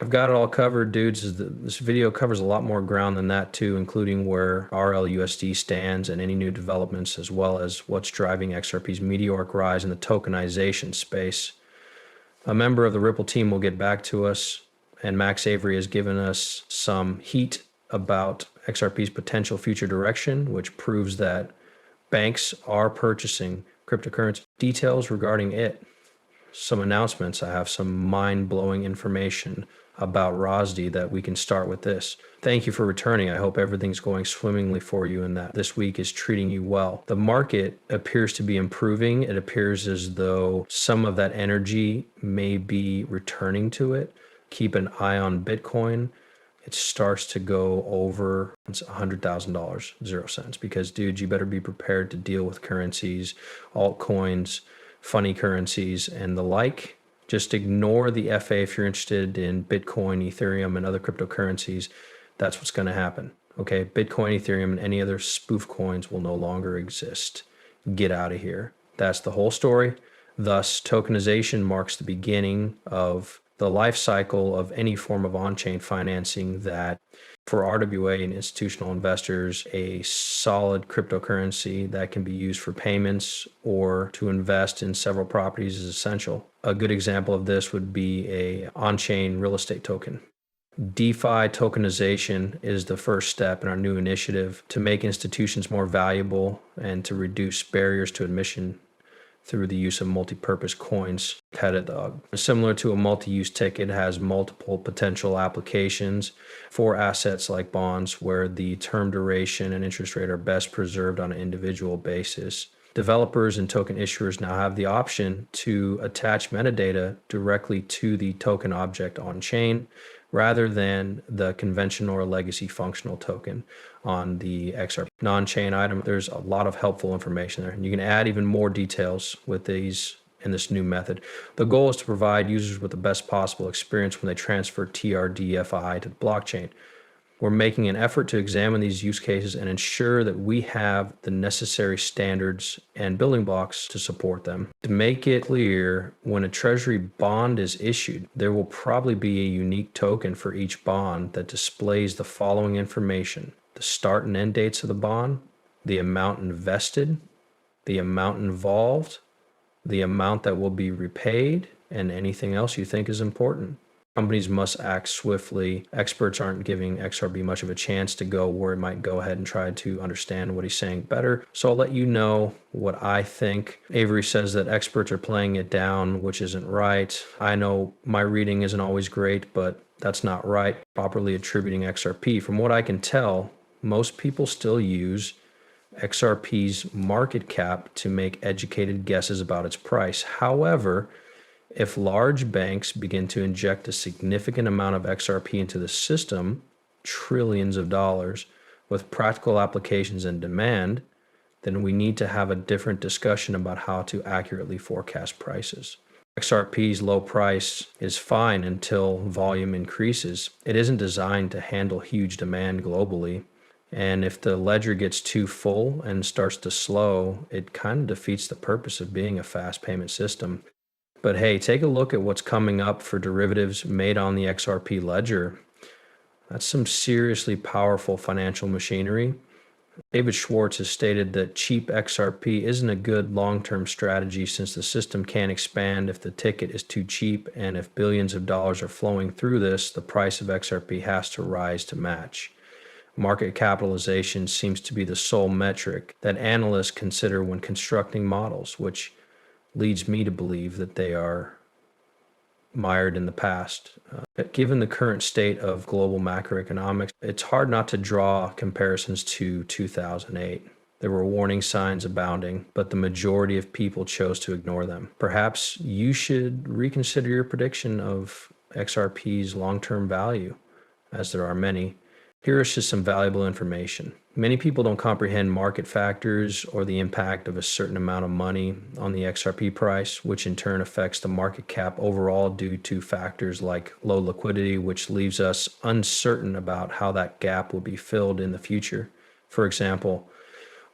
I've got it all covered, dudes. This video covers a lot more ground than that too, including where RLUSD stands and any new developments, as well as what's driving XRP's meteoric rise in the tokenization space. A member of the Ripple team will get back to us, and Max Avery has given us some heat about XRP's potential future direction, which proves that banks are purchasing cryptocurrency. Details regarding it, some announcements. I have some mind-blowing information about ROSD that we can start with this. Thank you for returning. I hope everything's going swimmingly for you and that this week is treating you well. The market appears to be improving. It appears as though some of that energy may be returning to it. Keep an eye on Bitcoin. It starts to go over $100,000, 0 cents, because dude, you better be prepared to deal with currencies, altcoins, funny currencies, and the like. Just ignore the FA if you're interested in Bitcoin, Ethereum, and other cryptocurrencies. That's what's going to happen. Okay, Bitcoin, Ethereum, and any other spoof coins will no longer exist. Get out of here. That's the whole story. Thus, tokenization marks the beginning of the life cycle of any form of on-chain financing that, for RWA and institutional investors, a solid cryptocurrency that can be used for payments or to invest in several properties is essential. A good example of this would be a on-chain real estate token. DeFi tokenization is the first step in our new initiative to make institutions more valuable and to reduce barriers to admission through the use of multi-purpose coins. Similar to a multi-use ticket, it has multiple potential applications for assets like bonds, where the term duration and interest rate are best preserved on an individual basis. Developers and token issuers now have the option to attach metadata directly to the token object on chain, rather than the conventional or legacy functional token on the XRP non-chain item. There's a lot of helpful information there. And you can add even more details with these in this new method. The goal is to provide users with the best possible experience when they transfer TRDFI to the blockchain. We're making an effort to examine these use cases and ensure that we have the necessary standards and building blocks to support them. To make it clear, when a treasury bond is issued, there will probably be a unique token for each bond that displays the following information: the start and end dates of the bond, the amount invested, the amount involved, the amount that will be repaid, and anything else you think is important. Companies must act swiftly. Experts aren't giving XRP much of a chance to go where it might go ahead and try to understand what he's saying better. So I'll let you know what I think. Avery says that experts are playing it down, which isn't right. I know my reading isn't always great, but that's not right. Properly attributing XRP. From what I can tell, most people still use XRP's market cap to make educated guesses about its price. However, if large banks begin to inject a significant amount of XRP into the system, trillions of dollars, with practical applications and demand, then we need to have a different discussion about how to accurately forecast prices. XRP's low price is fine until volume increases. It isn't designed to handle huge demand globally. And if the ledger gets too full and starts to slow, it kind of defeats the purpose of being a fast payment system. But hey, take a look at what's coming up for derivatives made on the XRP ledger. That's some seriously powerful financial machinery. David Schwartz has stated that cheap XRP isn't a good long-term strategy, since the system can't expand if the ticket is too cheap, and if billions of dollars are flowing through this, the price of XRP has to rise to match. Market capitalization seems to be the sole metric that analysts consider when constructing models, which leads me to believe that they are mired in the past. Given the current state of global macroeconomics, it's hard not to draw comparisons to 2008. There were warning signs abounding, but the majority of people chose to ignore them. Perhaps you should reconsider your prediction of XRP's long-term value, as there are many. Here is just some valuable information. Many people don't comprehend market factors or the impact of a certain amount of money on the XRP price, which in turn affects the market cap overall due to factors like low liquidity, which leaves us uncertain about how that gap will be filled in the future. For example,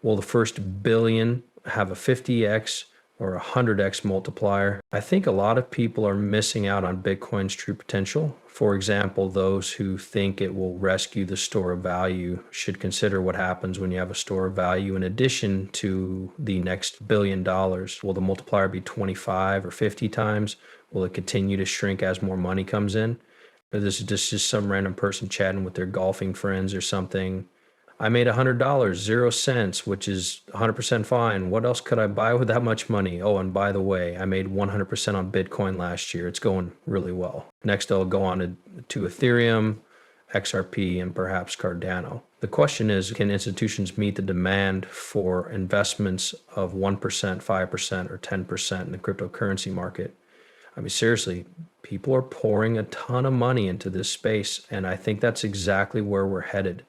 will the first billion have a 50x or a 100x multiplier? I think a lot of people are missing out on Bitcoin's true potential For example, those who think it will rescue the store of value should consider what happens when you have a store of value in addition to the next $1 billion. Will the multiplier be 25 or 50 times? Will it continue to shrink as more money comes in? Or this is just some random person chatting with their golfing friends or something. I made $100, 0 cents, which is 100% fine. What else could I buy with that much money? Oh, and by the way, I made 100% on Bitcoin last year. It's going really well. Next, I'll go on to Ethereum, XRP, and perhaps Cardano. The question is, can institutions meet the demand for investments of 1%, 5%, or 10% in the cryptocurrency market? I mean, seriously, people are pouring a ton of money into this space, and I think that's exactly where we're headed.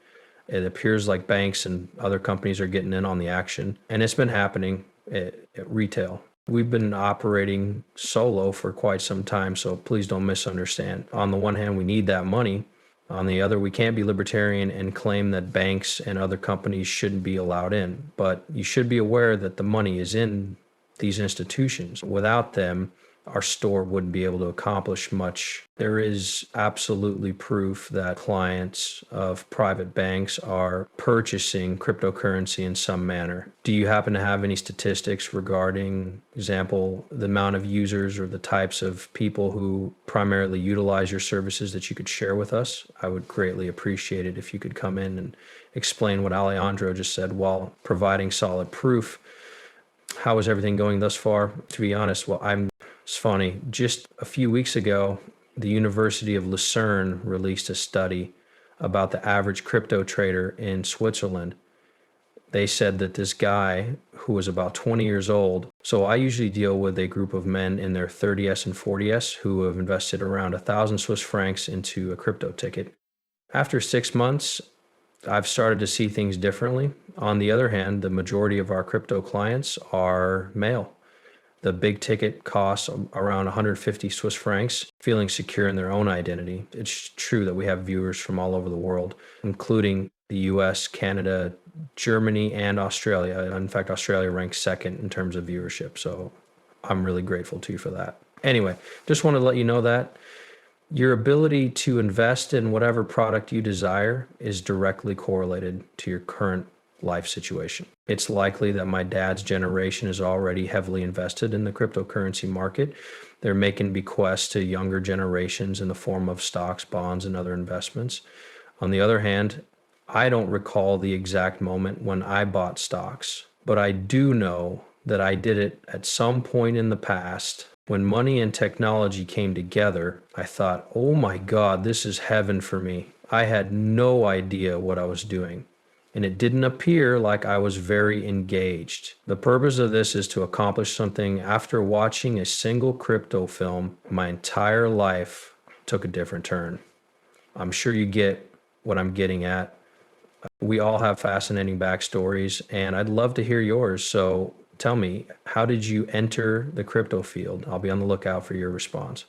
It appears like banks and other companies are getting in on the action, and it's been happening at retail. We've been operating solo for quite some time, so please don't misunderstand. On the one hand, we need that money. On the other, we can't be libertarian and claim that banks and other companies shouldn't be allowed in. But you should be aware that the money is in these institutions. Without them, our store wouldn't be able to accomplish much. There is absolutely proof that clients of private banks are purchasing cryptocurrency in some manner. Do you happen to have any statistics regarding, example, the amount of users or the types of people who primarily utilize your services that you could share with us? I would greatly appreciate it if you could come in and explain what Alejandro just said while providing solid proof. How is everything going thus far? To be honest, it's funny. Just a few weeks ago, the University of Lucerne released a study about the average crypto trader in Switzerland. They said that this guy who was about 20 years old, so I usually deal with a group of men in their 30s and 40s who have invested around 1,000 Swiss francs into a crypto ticket. After 6 months, I've started to see things differently. On the other hand, the majority of our crypto clients are male. The big ticket costs around 150 Swiss francs, feeling secure in their own identity. It's true that we have viewers from all over the world, including the US, Canada, Germany, and Australia. In fact, Australia ranks second in terms of viewership. So I'm really grateful to you for that. Anyway, just wanted to let you know that your ability to invest in whatever product you desire is directly correlated to your current life situation. It's likely that my dad's generation is already heavily invested in the cryptocurrency market. They're making bequests to younger generations in the form of stocks, bonds, and other investments. On the other hand, I don't recall the exact moment when I bought stocks, but I do know that I did it at some point in the past. When money and technology came together, I thought, oh my God, this is heaven for me. I had no idea what I was doing, and it didn't appear like I was very engaged. The purpose of this is to accomplish something. After watching a single crypto film, my entire life took a different turn. I'm sure you get what I'm getting at. We all have fascinating backstories, and I'd love to hear yours. So tell me, how did you enter the crypto field? I'll be on the lookout for your response.